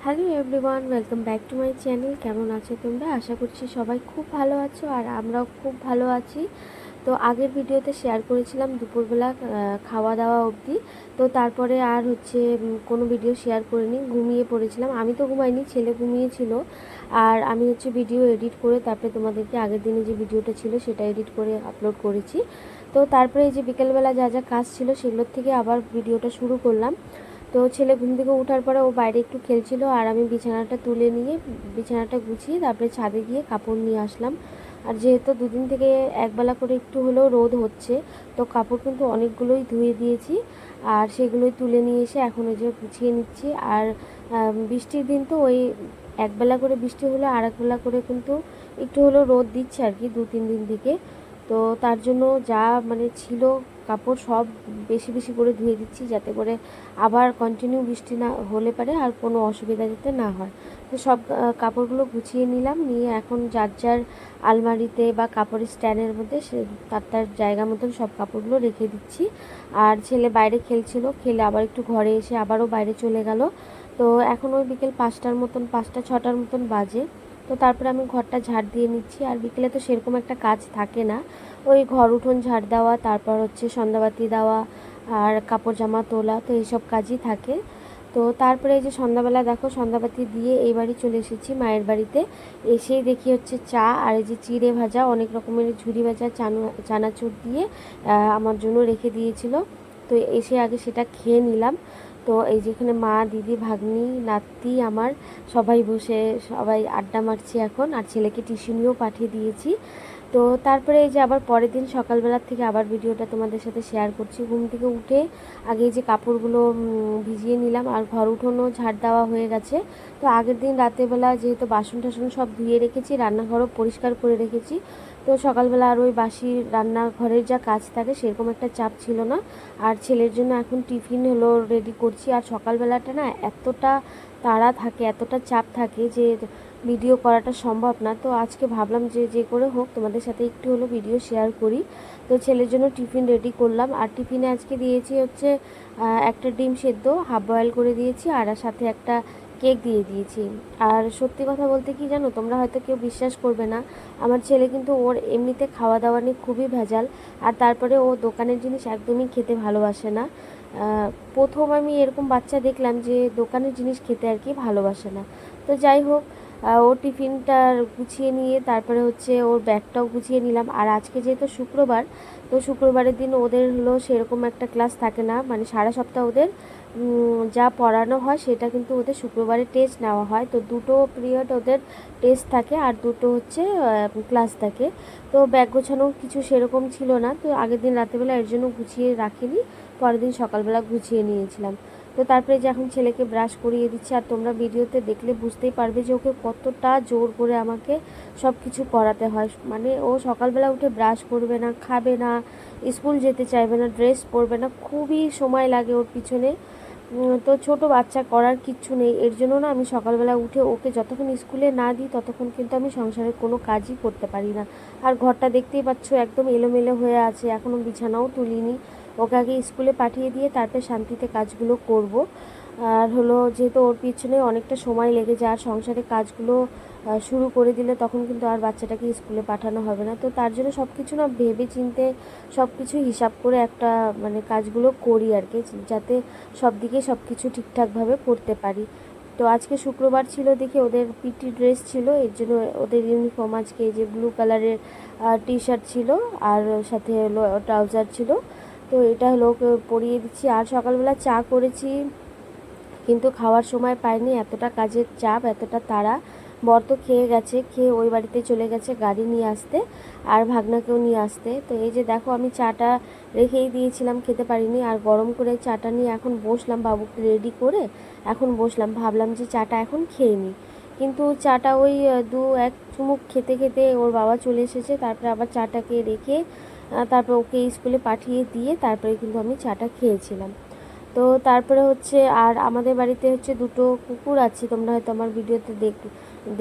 Hello everyone, welcome back to my channel. কেমন আছো তোমরা? আশা করছি সবাই খুব ভালো আছো আর আমরাও খুব ভালো আছি। তো আগের ভিডিওতে শেয়ার করেছিলাম দুপুরবেলা খাওয়া দাওয়া অবধি। তো তারপরে আর কোনো ভিডিও শেয়ার করিনি, ঘুমিয়ে পড়েছিলাম। আমি তো ঘুমাইনি, ছেলে ঘুমিয়েছিল। আর আমি ভিডিও এডিট করে তারপরে তোমাদেরকে আগের দিনে যে ভিডিওটা ছিল সেটা এডিট করে আপলোড করেছি। তো তারপরে এই যে বিকেলবেলা যা যা কাজ ছিল সেগুলোর থেকে আবার ভিডিওটা শুরু করলাম। তো ছেলে ঘুম থেকে ওঠার পরে ও বাইরে একটু খেলছিল আর আমি বিছানাটা তুলে নিয়ে বিছানাটা গুছিয়ে তারপরে ছাদে গিয়ে কাপড় নিয়ে আসলাম। আর যেহেতু দুদিন থেকে একবেলা করে একটু হলেও রোদ হচ্ছে, তো কাপড় কিন্তু অনেকগুলোই ধুয়ে দিয়েছি। আর সেগুলোই তুলে নিয়ে এসে এখন ওই যে গুছিয়ে নিচ্ছি। আর বৃষ্টির দিন তো ওই একবেলা করে বৃষ্টি হলে আর একবেলা করে কিন্তু একটু হলেও রোদ দিচ্ছে আর কি 2-3 দিন থেকে। তো তার জন্য যা ছিল কাপড় সব বেশি বেশি করে ধুয়ে দিচ্ছি, যাতে করে আবার কন্টিনিউ বৃষ্টি না হলে পারে আর কোনো অসুবিধা যাতে না হয়। তো সব কাপড়গুলো গুছিয়ে নিলাম, নিয়ে এখন যার যার আলমারিতে বা কাপড়ের স্ট্যান্ডের মধ্যে সে তার তার জায়গা মতন সব কাপড়গুলো রেখে দিচ্ছি। আর ছেলে বাইরে খেলছিল, খেলে আবার একটু ঘরে এসে আবারও বাইরে চলে গেল। তো এখন ওই বিকেল 5টার মতন, 5টা 6টার মতন বাজে। তো তারপরে আমি ঘরটা ঝাড় দিয়ে নিচ্ছি। আর বিকেলে তো সেরকম একটা কাজ থাকে না, ওই ঘর উঠোন ঝাড় দেওয়া, তারপর সন্ধ্যাবাতি দেওয়া আর কাপড় জামা তোলা, তো এইসব কাজই থাকে। তো তারপরে এই যে সন্ধ্যাবেলা দেখো সন্ধ্যাবাতি দিয়ে এই বাড়ি চলে এসেছি মায়ের বাড়িতে। এসেই দেখি চা আর এই যে চিড়ে ভাজা, অনেক রকমের ঝুরি ভাজা চানাচুর দিয়ে আমার জন্য রেখে দিয়েছিল। তো এসে আগে সেটা খেয়ে নিলাম। তো এই যেখানে মা, দিদি, ভাগ্নি, নাতি আমার সবাই বসে সবাই আড্ডা মারছি এখন। আর ছেলেকে টিউশনিও পাঠিয়ে দিয়েছি। তো তারপরে এই যে আবার পরের দিন সকালবেলার থেকে আবার ভিডিওটা তোমাদের সাথে শেয়ার করছি। ঘুম থেকে উঠে আগে যে কাপড়গুলো ভিজিয়ে নিলাম আর ঘর উঠোনও ঝাড় দেওয়া হয়ে গেছে। তো আগের দিন রাতেরবেলা যেহেতু বাসন টাসন সব ধুয়ে রেখেছি, রান্নাঘরও পরিষ্কার করে রেখেছি, তো সকালবেলা আর ওই বাসি রান্নাঘরের যা কাজ থাকে সেরকম একটা চাপ ছিল না। আর ছেলের জন্য এখন টিফিন রেডি করছি। আর সকালবেলাটা না এতটা তাড়া থাকে, এতটা চাপ থাকে যে ভিডিও করাটা সম্ভব না। তো আজকে ভাবলাম যে যে করে হোক তোমাদের সাথে একটু হলো ভিডিও শেয়ার করি। তো ছেলের জন্য টিফিন রেডি করলাম। আর টিফিনে আজকে দিয়েছি একটা ডিম সেদ্ধ হাফ বয়েল করে দিয়েছি, আর সাথে একটা কেক দিয়ে দিয়েছি। আর সত্যি কথা বলতে কি জানো, তোমরা হয়তো কেউ বিশ্বাস করবে না, আমার ছেলে কিন্তু ওর এমনিতে খাওয়া দাওয়া নিয়ে খুবই ভেজাল। আর তারপরে ও দোকানের জিনিস একদমই খেতে ভালোবাসে না। প্রথম আমি এরকম বাচ্চা দেখলাম যে দোকানের জিনিস খেতে আর কি ভালোবাসে না। তো যাই হোক, ওর টিফিনটা গুছিয়ে নিয়ে তারপরে ওর ব্যাগটাও গুছিয়ে নিলাম। আর আজকে যেহেতু শুক্রবার, তো শুক্রবারের দিন ওদের সেরকম একটা ক্লাস থাকে না, সারা সপ্তাহ ওদের যা পড়ানো হয় সেটা কিন্তু ওদের শুক্রবারে টেস্ট নেওয়া হয়। তো দুটো পিরিয়ড ওদের টেস্ট থাকে আর দুটো ক্লাস থাকে। তো ব্যাগ গোছানো কিছু সেরকম ছিল না, তো আগের দিন রাতেরবেলা এর জন্য গুছিয়ে রাখিনি, পরের দিন সকালবেলা গুছিয়ে নিয়েছিলাম। তো তারপরে যে এখন ছেলেকে ব্রাশ করিয়ে দিচ্ছে। আর তোমরা ভিডিওতে দেখলে বুঝতেই পারবে যে ওকে কতটা জোর করে আমাকে সব কিছু করাতে হয়। ও সকালবেলা উঠে ব্রাশ করবে না, খাবে না, স্কুল যেতে চাইবে না, ড্রেস পরবে না, খুবই সময় লাগে ওর পিছনে। তো ছোট বাচ্চা, করার কিচ্ছু নেই। এর জন্য না আমি সকালবেলা উঠে ওকে যতক্ষণ স্কুলে না দিই ততক্ষণ কিন্তু আমি সংসারের কোনো কাজই করতে পারি না। আর ঘরটা দেখতেই পাচ্ছ একদম এলোমেলো হয়ে আছে, এখনও বিছানাও তুলিনি। ওকে আগে স্কুলে পাঠিয়ে দিয়ে তারপরে শান্তিতে কাজগুলো করব। আর যেহেতু ওর পিছনে অনেকটা সময় লেগে যায়, আর সংসারের কাজগুলো শুরু করে দিলে তখন কিন্তু আর বাচ্চাটাকে স্কুলে পাঠানো হবে না। তো তার জন্য সব কিছু না ভেবে চিনতে সব কিছু হিসাব করে একটা কাজগুলো করি আর কি, যাতে সব দিকে সব কিছু ঠিকঠাকভাবে করতে পারি। তো আজকে শুক্রবার ছিল দেখে ওদের পিটি ড্রেস ছিল, এর জন্য ওদের ইউনিফর্ম আজকে এই যে ব্লু কালারের টি শার্ট ছিল আর সাথে ট্রাউজার ছিল। তো এটা ওকে পরিয়ে দিচ্ছি। আর সকালবেলা চা করেছি, কিন্তু খাওয়ার সময় পাইনি, এতটা কাজের চাপ, এতটা তাড়া। বর তো খেয়ে গেছে, খেয়ে ওই বাড়িতে চলে গেছে গাড়ি নিয়ে আসতে আর ভাগনাকেও নিয়ে আসতে। তো এই যে দেখো আমি চাটা রেখেই দিয়েছিলাম, খেতে পারিনি। আর গরম করে চাটা নিয়ে এখন বসলাম, বাবুকে রেডি করে এখন বসলাম, ভাবলাম যে চাটা এখন খেয়ে নিই। কিন্তু চাটা ওই 2-1 চুমুক খেতে খেতে ওর বাবা চলে এসেছে। তারপরে আবার চাটাকে রেখে তারপর ওকে স্কুলে পাঠিয়ে দিয়ে তারপরে কিন্তু আমি চাটা খেয়েছিলাম। তো তারপরে আর আমাদের বাড়িতে দুটো কুকুর আছে, তোমরা হয়তো আমার ভিডিওতে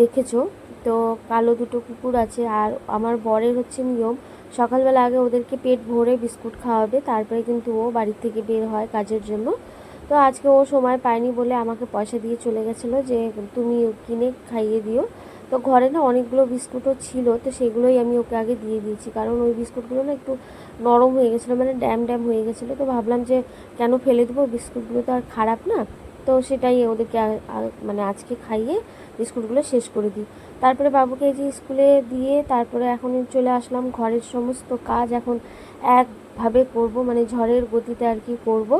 দেখেছো। তো কালো দুটো কুকুর আছে। আর আমার বরের নিয়ম, সকালবেলা আগে ওদেরকে পেট ভরে বিস্কুট খাওয়াবে, তারপরে কিন্তু ও বাড়ি থেকে বের হয় কাজের জন্য। তো আজকে ও সময় পায়নি বলে আমাকে পয়সা দিয়ে চলে গেছিলো যে তুমি কিনে খাইয়ে দিও। তো ঘরে না অনেকগুলো বিস্কুটও ছিল, তো সেগুলোই আমি ওকে আগে দিয়ে দিয়েছি, কারণ ওই বিস্কুটগুলো না একটু নরম হয়ে গেছিলো, মানে ড্যাম ড্যাম হয়ে গেছিলো। তো ভাবলাম যে কেন ফেলে দেবো, বিস্কুটগুলো তো আর খারাপ না। তো সেটাই ওদেরকে মানে আজকে খাইয়ে বিস্কুটগুলো শেষ করে দিই। তারপরে বাবুকে এই যে স্কুলে দিয়ে তারপরে এখন চলে আসলাম। ঘরের সমস্ত কাজ এখন একভাবে করব, মানে ঝড়ের গতিতে আর কি করব।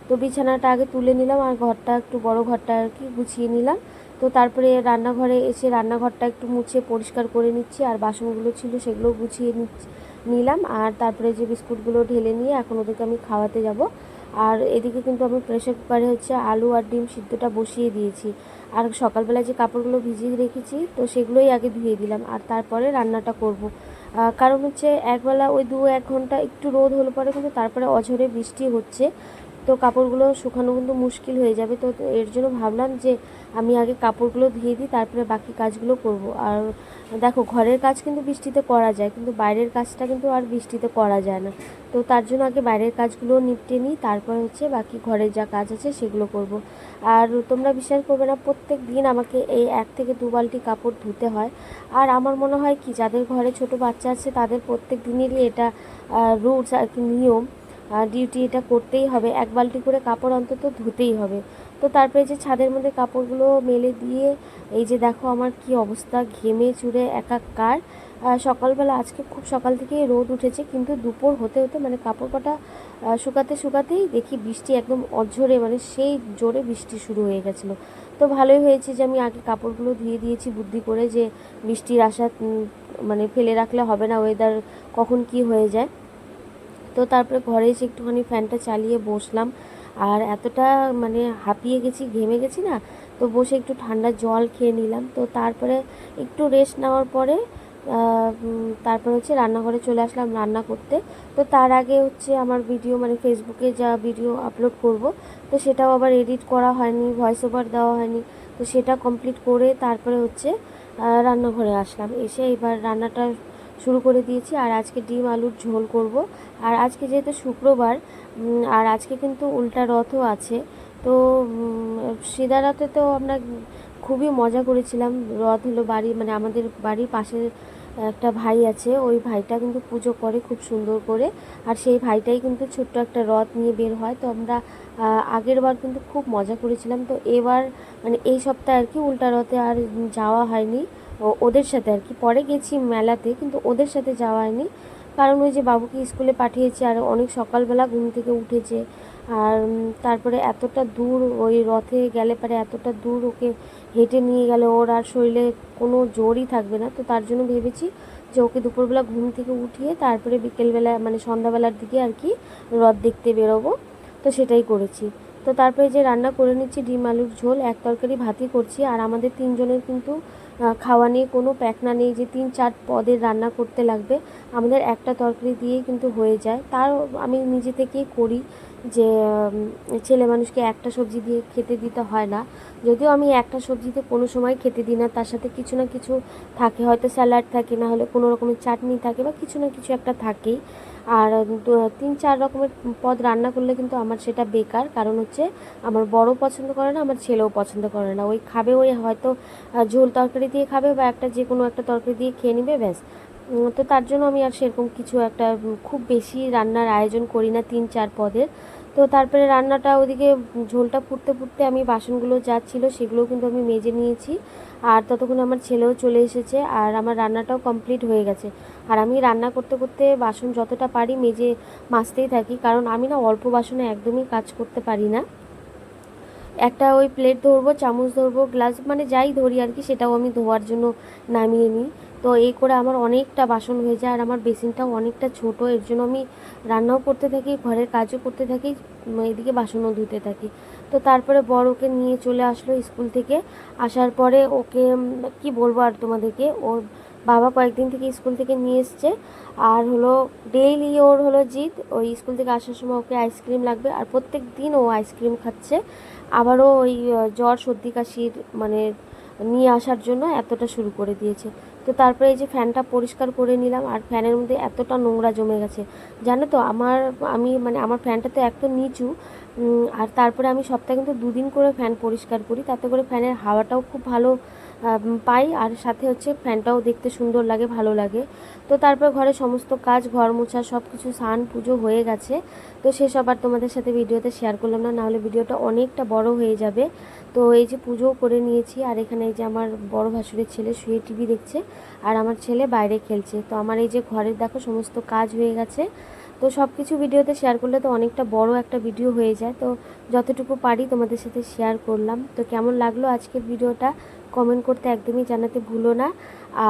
তো বিছানাটা আগে তুলে নিলাম আর ঘরটা একটু বড় ঘরটা আর কি গুছিয়ে নিলাম। তো তারপরে রান্নাঘরে এসে রান্নাঘরটা একটু মুছে পরিষ্কার করে নিচ্ছি, আর বাসনগুলো ছিল সেগুলো গুছিয়ে নিলাম। আর তারপরে যে বিস্কুটগুলো ঢেলে নিয়ে এখন ওদেরকে আমি খাওয়াতে যাব। আর এদিকে কিন্তু আমি প্রেসার কুকারে হচ্ছে আলু আর ডিম সিদ্ধটা বসিয়ে দিয়েছি। আর সকালবেলা যে কাপড়গুলো ভিজিয়ে রেখেছি তো সেগুলোই আগে ধুয়ে দিলাম, আর তারপরে রান্নাটা করব। কারণ হচ্ছে একবেলা ওই 1 ঘন্টা একটু রোদ হলে পরে কিন্তু তারপরে অঝরে বৃষ্টি হচ্ছে, তো কাপড়গুলো শুকানো কিন্তু মুশকিল হয়ে যাবে। তো এর জন্য ভাবলাম যে আমি আগে কাপড়গুলো ধুয়ে দিই, তারপরে বাকি কাজগুলো করব। আর দেখো, ঘরের কাজ কিন্তু বৃষ্টিতে করা যায়, কিন্তু বাইরের কাজটা কিন্তু আর বৃষ্টিতে করা যায় না। তো তার জন্য আগে বাইরের কাজগুলো নিপটে নিই, তারপর হচ্ছে বাকি ঘরের যা কাজ আছে সেগুলো করব। আর তোমরা বিশ্বাস করবে না, প্রত্যেক দিন আমাকে এই 1 থেকে 2 বালতি কাপড় ধুতে হয়। আর আমার মনে হয় কি, যাদের ঘরে ছোট বাচ্চা আছে তাদের প্রত্যেক দিনেরই এটা রুলস আর কি, নিয়ম, ডিউটি, এটা করতেই হবে। 1 বালতি করে কাপড় অন্তত ধুতেই হবে। তো তারপরে যে ছাদের মধ্যে কাপড়গুলো মেলে দিয়ে এই যে দেখো আমার কি অবস্থা, ঘেমে চুরে একাকার। সকালবেলা আজকে খুব সকাল থেকেই রোদ উঠেছে, কিন্তু দুপুর হতে হতে মানে কাপড় কটা শুকাতেই দেখি বৃষ্টি একদম অঝোরে, মানে সেই জোরে বৃষ্টি শুরু হয়ে গেছিলো। তো ভালোই হয়েছে যে আমি আগে কাপড়গুলো ধুয়ে দিয়েছি বুদ্ধি করে, যে বৃষ্টির আশা মানে ফেলে রাখলে হবে না, ওয়েদার কখন কি হয়ে যায়। তো তারপরে ঘরে এসে একটুখানি ফ্যানটা চালিয়ে বসলাম। আর এতটা মানে হাঁপিয়ে গেছি, ঘেমে গেছি না, তো বসে একটু ঠান্ডা জল খেয়ে নিলাম। তো তারপরে একটু রেস্ট নেওয়ার পরে তারপরে হচ্ছে রান্নাঘরে চলে আসলাম রান্না করতে। তো তার আগে হচ্ছে আমার ভিডিও, মানে ফেসবুকে যা ভিডিও আপলোড করব, তো সেটাও আবার এডিট করা হয়নি, ভয়েস ওভার দেওয়া হয়নি। তো সেটা কমপ্লিট করে তারপরে হচ্ছে রান্নাঘরে আসলাম। এসে এবার রান্নাটা শুরু করে দিয়েছি। আর আজকে ডিম আলুর ঝোল করব। আর আজকে যেহেতু শুক্রবার, আর আজকে কিন্তু উল্টা রথও আছে। তো সিদারাতে তো আমরা খুবই মজা করেছিলাম। রথ হলো মানে আমাদের বাড়ির পাশে একটা ভাই আছে, ওই ভাইটা কিন্তু পুজো করে খুব সুন্দর করে। আর সেই ভাইটাই কিন্তু ছোট্ট একটা রথ নিয়ে বের হয়। তো আমরা আগের বার কিন্তু খুব মজা করেছিলাম। তো এবার মানে এই সপ্তাহে আর কি উল্টা রথে আর যাওয়া হয়নি ওদের সাথে আর কি। পরে গেছি মেলাতে, কিন্তু ওদের সাথে যাওয়া হয়নি, কারণ ওই যে বাবুকে স্কুলে পাঠিয়েছি আর অনেক সকালবেলা ঘুম থেকে উঠেছে। আর তারপরে এতটা দূর ওই রথে গেলে পারে, এতটা দূর ওকে হেঁটে নিয়ে গেলে ওর আর শরীরে কোনো জোরই থাকবে না। তো তার জন্য ভেবেছি যে ওকে দুপুরবেলা ঘুম থেকে উঠিয়ে তারপরে বিকেলবেলা মানে সন্ধ্যাবেলার দিকে আর কি রথ দেখতে বেরোবো। তো সেটাই করেছি। তো তারপরে যে রান্না করে নিচ্ছি ডিম আলুর ঝোল, 1 তরকারি ভাতই করছি। আর আমাদের 3 জনের কিন্তু খাওয়া নিয়ে কোনো প্যাকনা নেই যে 3-4 পদের রান্না করতে লাগবে। আমাদের একটা তরকারি দিয়েই কিন্তু হয়ে যায়। তার আমি নিজে থেকেই করি যে ছেলে মানুষকে একটা সবজি দিয়ে খেতে দিতে হয় না। যদিও আমি একটা সবজিতে কোনো সময় খেতে দিই না, তার সাথে কিছু না কিছু থাকে, হয়তো স্যালাড থাকে, না হলে কোনো রকমের চাটনি থাকে, বা কিছু না কিছু একটা থাকেই। আর 3-4 রকমের পদ রান্না করলে কিন্তু আমার সেটা বেকার, কারণ হচ্ছে আমার বড় পছন্দ করে না, আমার ছেলেও পছন্দ করে না। ওই খাবে, ওই হয়তো ঝোল তরকারি দিয়ে খাবে, বা একটা যে কোনো একটা তরকারি দিয়ে খেয়ে নেবে, ব্যাস। তো তার জন্য আমি আর সেরকম কিছু একটা খুব বেশি রান্নার আয়োজন করি না 3-4 পদের। তো তারপরে রান্নাটা ওদিকে ঝোলটা ফুটতে ফুটতে আমি বাসনগুলো যা ছিল সেগুলোও কিন্তু আমি মেজে নিয়েছি। আর ততক্ষণ আমার ছেলেও চলে এসেছে, আর আমার রান্নাটাও কমপ্লিট হয়ে গেছে। আর আমি রান্না করতে করতে বাসন যতটা পারি মেজে মাজতেই থাকি, কারণ আমি না অল্প বাসনে একদমই কাজ করতে পারি না। একটা ওই প্লেট ধরবো, চামচ ধরবো, গ্লাস, মানে যাই ধরি আর কি, সেটাও আমি ধোয়ার জন্য নামিয়ে নিই। তো এই করে আমার অনেকটা বাসন হয়ে যায়, আর আমার বেসিনটাও অনেকটা ছোট, এর জন্য আমি রান্নাও করতে থাকি, ঘরের কাজও করতে থাকি, এদিকে বাসনও ধুতে থাকি। তো তারপরে বড় ওকে নিয়ে চলে আসলো স্কুল থেকে। আসার পরে ওকে কি বলবো আর তোমাদেরকে, ওর বাবা কয়েকদিন থেকে স্কুল থেকে নিয়ে এসছে। আর হলো ডেইলি ওর হলো জিদ, ওই স্কুল থেকে আসার সময় ওকে আইসক্রিম লাগবে, আর প্রত্যেক দিন ও আইসক্রিম খাচ্ছে। আবারও ওই জ্বর সর্দি কাশির মানে নিয়ে আসার জন্য এতটা শুরু করে দিয়েছে। তো তারপরে এই যে ফ্যানটা পরিষ্কার করে নিলাম, আর ফ্যানের মধ্যে এতটা নোংরা জমে গেছে জানো তো। আমি মানে আমার ফ্যানটা তো এক তো নিচু, আর তারপরে আমি সপ্তাহে কিন্তু 2 দিন করে ফ্যান পরিষ্কার করি, তাতে করে ফ্যানের হাওয়াটাও খুব ভালো পাই, আর সাথে হচ্ছে ফ্যানটাও দেখতে সুন্দর লাগে, ভালো লাগে। তো তারপর ঘরে সমস্ত কাজ, ঘর মোছা, সব কিছু, স্নান পুজো হয়ে গেছে। তো সেসব আর তোমাদের সাথে ভিডিওতে শেয়ার করলাম না, নাহলে ভিডিওটা অনেকটা বড় হয়ে যাবে। তো এই যে পুজোও করে নিয়েছি, আর এখানে এই যে আমার বড় ভাসুরের ছেলে শুয়ে টিভি দেখছে, আর আমার ছেলে বাইরে খেলছে। তো আমার এই যে ঘরের দেখো সমস্ত কাজ হয়ে গেছে। তো সব কিছু ভিডিওতে শেয়ার করলে তো অনেকটা বড় একটা ভিডিও হয়ে যায়, তো যতটুকু পারি তোমাদের সাথে শেয়ার করলাম। তো কেমন লাগলো আজকের ভিডিওটা কমেন্ট করতে একদমই জানাতে ভুলো না।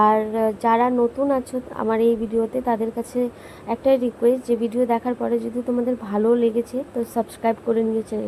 আর যারা নতুন আছো আমার এই ভিডিওতে, তাদের কাছে একটাই রিকোয়েস্ট, যে ভিডিও দেখার পরে যদি তোমাদের ভালো লেগেছে তো সাবস্ক্রাইব করে নিও চ্যানেল।